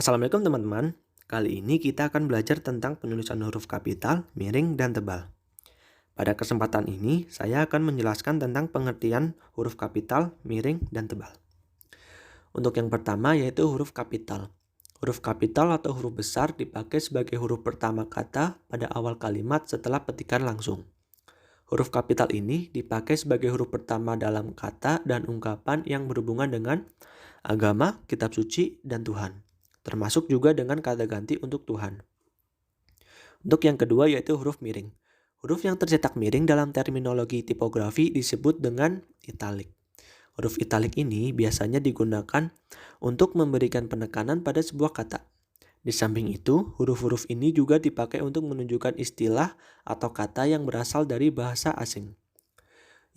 Assalamualaikum teman-teman. Kali ini kita akan belajar tentang penulisan huruf kapital, miring, dan tebal. Pada kesempatan ini, saya akan menjelaskan tentang pengertian huruf kapital, miring, dan tebal. Untuk yang pertama yaitu huruf kapital. Huruf kapital atau huruf besar dipakai sebagai huruf pertama kata pada awal kalimat setelah petikan langsung. Huruf kapital ini dipakai sebagai huruf pertama dalam kata dan ungkapan yang berhubungan dengan agama, kitab suci, dan Tuhan. Termasuk juga dengan kata ganti untuk Tuhan. Untuk yang kedua yaitu huruf miring. Huruf yang tercetak miring dalam terminologi tipografi disebut dengan italik. Huruf italik ini biasanya digunakan untuk memberikan penekanan pada sebuah kata. Di samping itu, huruf-huruf ini juga dipakai untuk menunjukkan istilah atau kata yang berasal dari bahasa asing.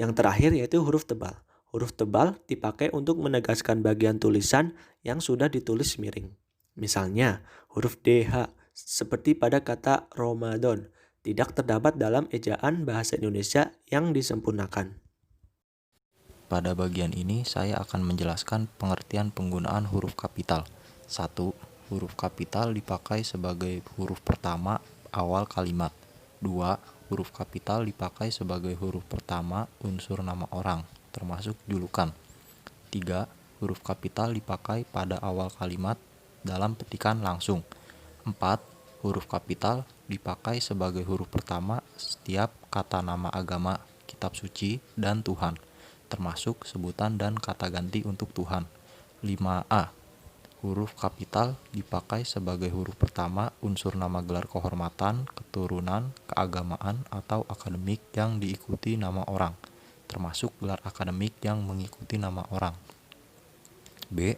Yang terakhir yaitu huruf tebal. Huruf tebal dipakai untuk menegaskan bagian tulisan yang sudah ditulis miring. Misalnya, huruf DH seperti pada kata Ramadan tidak terdapat dalam ejaan bahasa Indonesia yang disempurnakan. Pada bagian ini saya akan menjelaskan pengertian penggunaan huruf kapital. 1. Huruf kapital dipakai sebagai huruf pertama awal kalimat. 2. Huruf kapital dipakai sebagai huruf pertama unsur nama orang, termasuk julukan. 3. Huruf kapital dipakai pada awal kalimat dalam petikan langsung. 4. Huruf kapital dipakai sebagai huruf pertama setiap kata nama agama, kitab suci, dan Tuhan, termasuk sebutan dan kata ganti untuk Tuhan. 5A. Huruf kapital dipakai sebagai huruf pertama unsur nama gelar kehormatan, keturunan, keagamaan, atau akademik yang diikuti nama orang, termasuk gelar akademik yang mengikuti nama orang. B.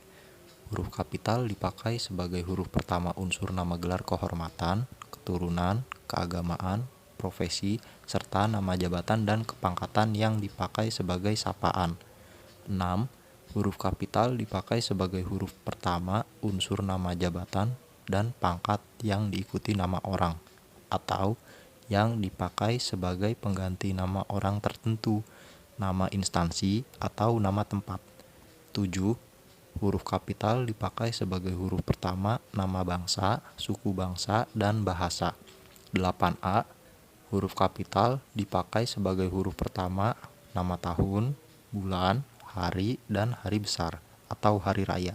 Huruf kapital dipakai sebagai huruf pertama unsur nama gelar kehormatan, keturunan, keagamaan, profesi, serta nama jabatan dan kepangkatan yang dipakai sebagai sapaan. 6. Huruf kapital dipakai sebagai huruf pertama unsur nama jabatan dan pangkat yang diikuti nama orang, atau yang dipakai sebagai pengganti nama orang tertentu, nama instansi, atau nama tempat. 7. Huruf kapital dipakai sebagai huruf pertama nama bangsa, suku bangsa, dan bahasa. 8A. Huruf kapital dipakai sebagai huruf pertama nama tahun, bulan, hari, dan hari besar atau hari raya.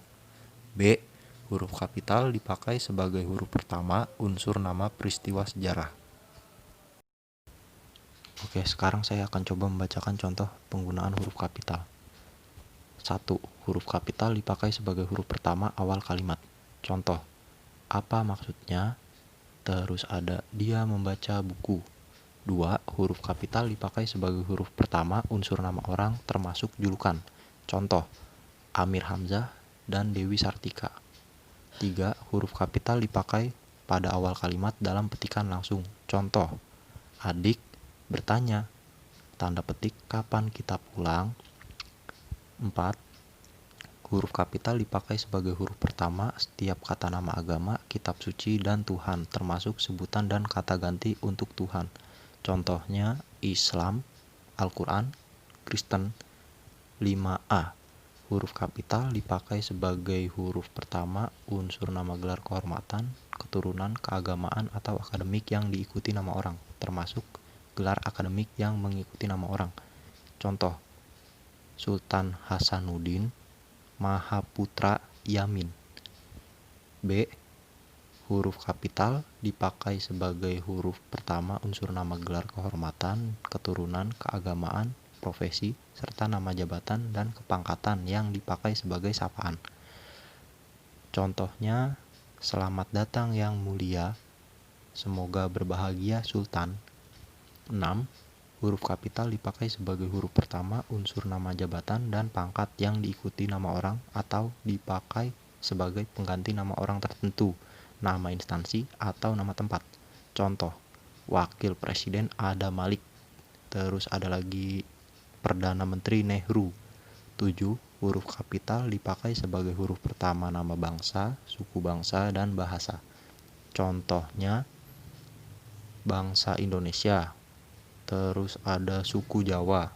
B. Huruf kapital dipakai sebagai huruf pertama unsur nama peristiwa sejarah. Oke, sekarang saya akan coba membacakan contoh penggunaan huruf kapital. 1. Huruf kapital dipakai sebagai huruf pertama awal kalimat. Contoh, apa maksudnya? Terus ada dia membaca buku. 2. Huruf kapital dipakai sebagai huruf pertama unsur nama orang termasuk julukan. Contoh, Amir Hamzah dan Dewi Sartika. 3. Huruf kapital dipakai pada awal kalimat dalam petikan langsung. Contoh, adik bertanya, tanda petik kapan kita pulang? 4. Huruf kapital dipakai sebagai huruf pertama setiap kata nama agama, kitab suci, dan Tuhan, termasuk sebutan dan kata ganti untuk Tuhan. Contohnya Islam, Al-Quran, Kristen. 5A. Huruf kapital dipakai sebagai huruf pertama unsur nama gelar kehormatan, keturunan, keagamaan, atau akademik yang diikuti nama orang, termasuk gelar akademik yang mengikuti nama orang. Contoh, Sultan Hasanuddin, Mahaputra Yamin. B. Huruf kapital dipakai sebagai huruf pertama unsur nama gelar kehormatan, keturunan, keagamaan, profesi, serta nama jabatan dan kepangkatan yang dipakai sebagai sapaan. Contohnya, selamat datang yang mulia, semoga berbahagia Sultan. 6. Huruf kapital dipakai sebagai huruf pertama unsur nama jabatan dan pangkat yang diikuti nama orang atau dipakai sebagai pengganti nama orang tertentu, nama instansi, atau nama tempat. Contoh, Wakil Presiden Adam Malik. Terus ada lagi Perdana Menteri Nehru. 7. Huruf kapital dipakai sebagai huruf pertama nama bangsa, suku bangsa, dan bahasa. Contohnya, bangsa Indonesia. Terus ada suku Jawa.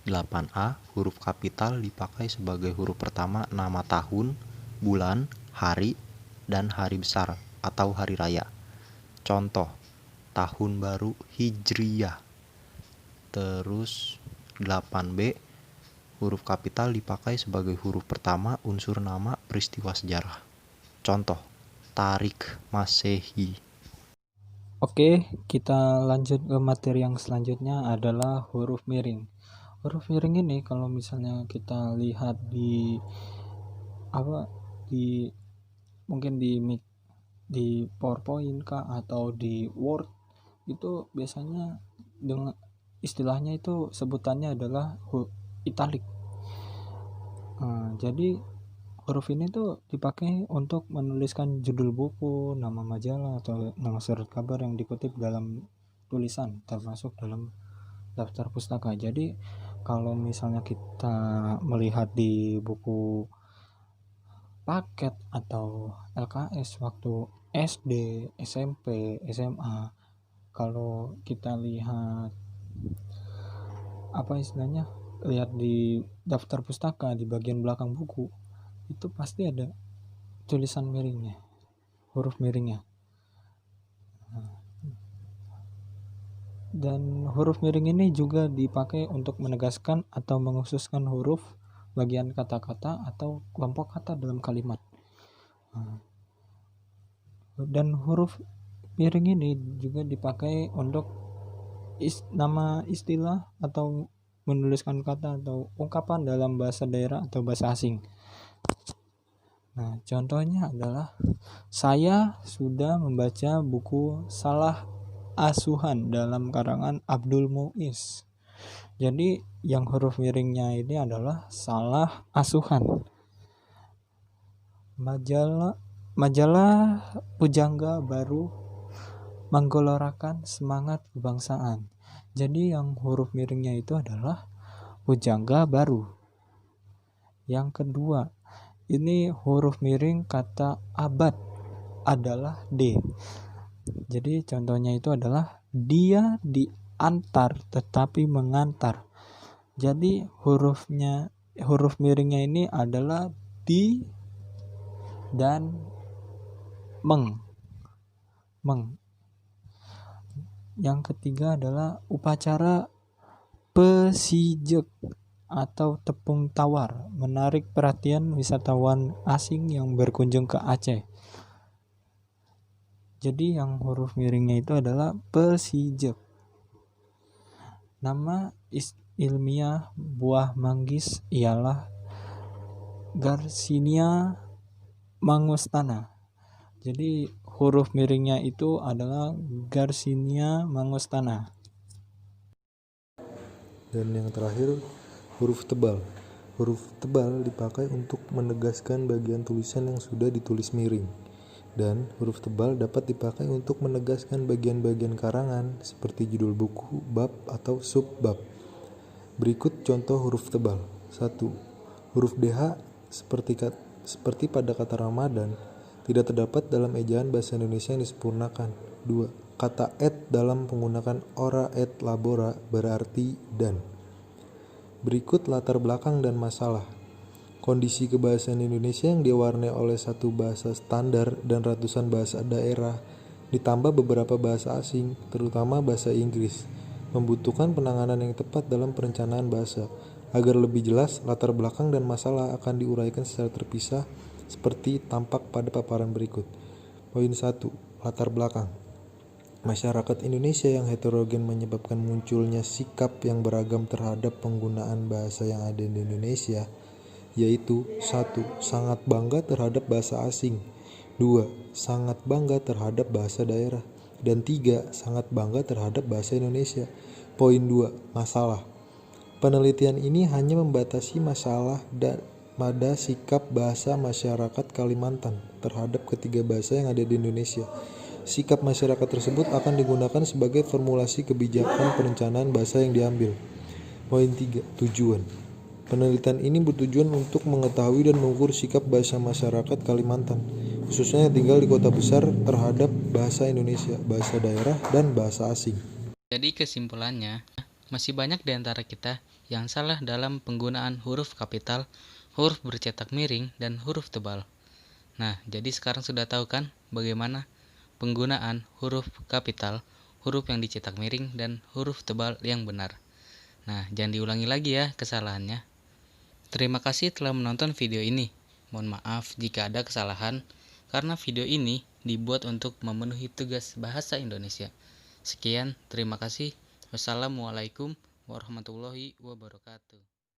8A. Huruf kapital dipakai sebagai huruf pertama nama tahun, bulan, hari, dan hari besar atau hari raya. Contoh, tahun baru Hijriyah. Terus 8B, huruf kapital dipakai sebagai huruf pertama unsur nama peristiwa sejarah. Contoh, Tarik Masehi. Oke, kita lanjut ke materi yang selanjutnya adalah huruf miring. Huruf miring ini kalau misalnya kita lihat di mungkin di PowerPoint kah atau di Word, itu biasanya dengan istilahnya itu sebutannya adalah italic. Jadi huruf ini tuh dipakai untuk menuliskan judul buku, nama majalah, atau nama surat kabar yang dikutip dalam tulisan, termasuk dalam daftar pustaka. Jadi kalau misalnya kita melihat di buku paket atau LKS waktu SD, SMP, SMA, kalau kita lihat lihat di daftar pustaka di bagian belakang buku, itu pasti ada tulisan miringnya, huruf miringnya. Dan huruf miring ini juga dipakai untuk menegaskan atau mengkhususkan huruf, bagian kata-kata atau kelompok kata dalam kalimat. Dan huruf miring ini juga dipakai untuk nama istilah atau menuliskan kata atau ungkapan dalam bahasa daerah atau bahasa asing. Nah, contohnya adalah saya sudah membaca buku Salah Asuhan dalam karangan Abdul Muiz. Jadi yang huruf miringnya ini adalah salah asuhan. Majalah Pujangga baru menggelorakan semangat kebangsaan. Jadi yang huruf miringnya itu adalah Pujangga baru. Yang kedua, ini huruf miring kata abad adalah D. Jadi contohnya itu adalah dia diantar tetapi mengantar. Jadi huruf miringnya ini adalah di dan meng. Yang ketiga adalah upacara pesijek atau tepung tawar, menarik perhatian wisatawan asing yang berkunjung ke Aceh. Jadi yang huruf miringnya itu adalah pesijek. Nama ilmiah buah manggis ialah Garcinia mangostana. Jadi huruf miringnya itu adalah Garcinia mangostana. Dan yang terakhir, huruf tebal. Huruf tebal dipakai untuk menegaskan bagian tulisan yang sudah ditulis miring. Dan huruf tebal dapat dipakai untuk menegaskan bagian-bagian karangan seperti judul buku, bab, atau subbab. Berikut contoh huruf tebal. 1. Huruf DH seperti pada kata Ramadan tidak terdapat dalam ejaan bahasa Indonesia yang disempurnakan. 2. Kata et dalam penggunaan ora et labora berarti dan. Berikut latar belakang dan masalah. Kondisi kebahasaan Indonesia yang diwarnai oleh satu bahasa standar dan ratusan bahasa daerah, ditambah beberapa bahasa asing, terutama bahasa Inggris, membutuhkan penanganan yang tepat dalam perencanaan bahasa. Agar lebih jelas, latar belakang dan masalah akan diuraikan secara terpisah seperti tampak pada paparan berikut. Poin 1. Latar belakang. Masyarakat Indonesia yang heterogen menyebabkan munculnya sikap yang beragam terhadap penggunaan bahasa yang ada di Indonesia, yaitu 1. Sangat bangga terhadap bahasa asing, 2. Sangat bangga terhadap bahasa daerah, dan 3. Sangat bangga terhadap bahasa Indonesia. Poin 2. Masalah. Penelitian ini hanya membatasi masalah dan pada sikap bahasa masyarakat Kalimantan terhadap ketiga bahasa yang ada di Indonesia. Sikap masyarakat tersebut akan digunakan sebagai formulasi kebijakan perencanaan bahasa yang diambil. Poin 3. Tujuan. Penelitian ini bertujuan untuk mengetahui dan mengukur sikap bahasa masyarakat Kalimantan, khususnya yang tinggal di kota besar terhadap bahasa Indonesia, bahasa daerah, dan bahasa asing. Jadi kesimpulannya, masih banyak di antara kita yang salah dalam penggunaan huruf kapital, huruf bercetak miring, dan huruf tebal. Nah, jadi sekarang sudah tahu kan bagaimana penggunaan huruf kapital, huruf yang dicetak miring, dan huruf tebal yang benar. Nah, jangan diulangi lagi ya kesalahannya. Terima kasih telah menonton video ini. Mohon maaf jika ada kesalahan, karena video ini dibuat untuk memenuhi tugas bahasa Indonesia. Sekian, terima kasih. Wassalamualaikum warahmatullahi wabarakatuh.